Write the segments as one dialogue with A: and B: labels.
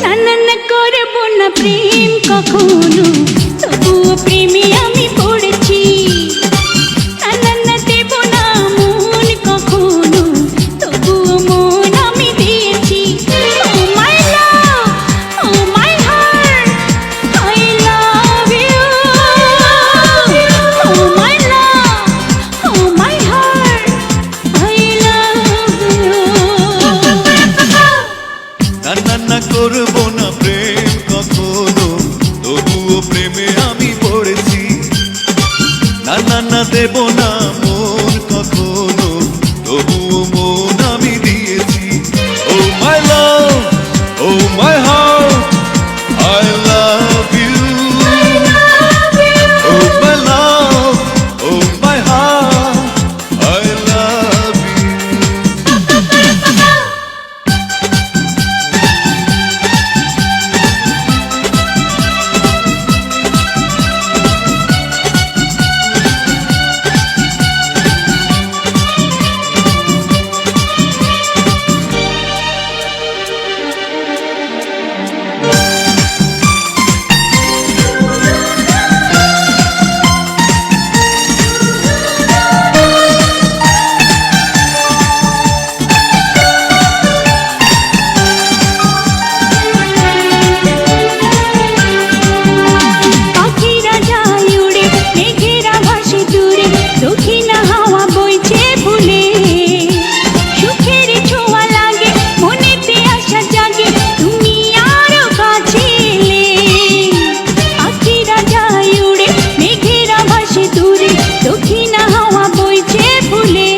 A: না না না করব না প্রেম কখনো, তবুও প্রেমে আমি পড়েছি। না না না দেব না মন কখনো, তবুও মন আমি দিয়েছি। Oh my love, oh my heart, I love you. Oh my love, oh my heart, I love you.
B: না না না করব না প্রেম কখনো, তবুও প্রেমে আমি পড়েছি। না না না দেব না মন কখনো, তবুও মন আমি দিয়েছি। Oh my love, oh my heart, I love you. Oh my love, oh my heart, I love you.
A: পাখিরা যায় উড়ে, মেঘেরা ভাসে দূরে, দক্ষিণা হাওয়া বইছে ভুলে। সুখের ছোঁয়া লাগে, মনেতে আশা জাগে, তুমি আরো কাছে এলে। পাখিরা যায় উড়ে, মেঘেরা ভাসে দূরে, দক্ষিণা হাওয়া বইছে ভুলে।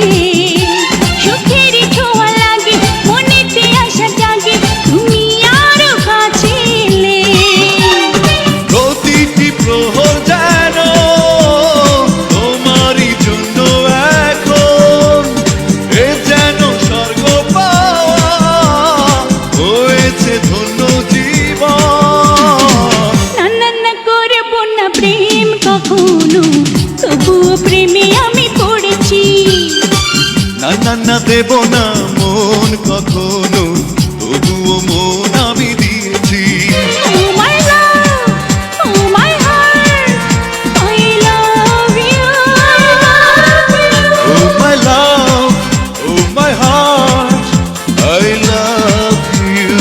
A: সুখের ছোঁয়া লাগে, মনেতে আশা জাগে, তুমি আরো কাছে এলে।
B: প্রতিটি প্রহর যেন তোমারই জন্য এখন, এ যেন স্বর্গ পাওয়া হয়েছে ধন্য জীবন।
A: না না না করব না প্রেম কখনো, তবুও প্রেমে আমি পড়েছি।
B: না না না দেব না মন কখনো, তবুও মন আমি দিয়েছি।
A: Oh my love, oh my heart, I love you.
B: Oh my love, oh my heart, I love you.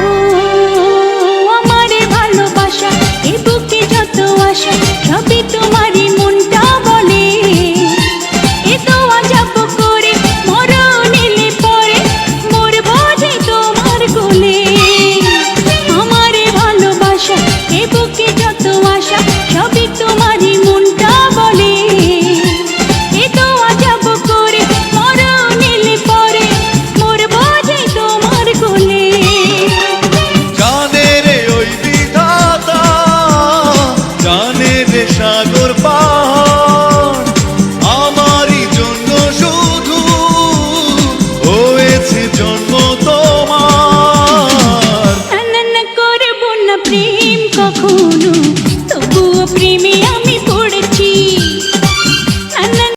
A: ও আমার ভালোবাসা, এ বুকে যত আশা, সবই তোমারই মনটা বলে। এ দোয়া যাব করে, মরণ এলে পরে মরবো যে তোমার কোলে। আমার ভালোবাসা, এ বুকে যত আশা, সবই তোমারই মনটা বলে। এ দোয়া যাব করে, মরণ এলে পরে মরবো যে তোমার কোলে।
B: জানে রে ওই বিধাতা, জানে রে সাগর পাহাড়, আমারই জন্য শুধু হয়েছে জন্ম তোমার।
A: না না না করব না প্রেম কখনো, তবুও প্রেমে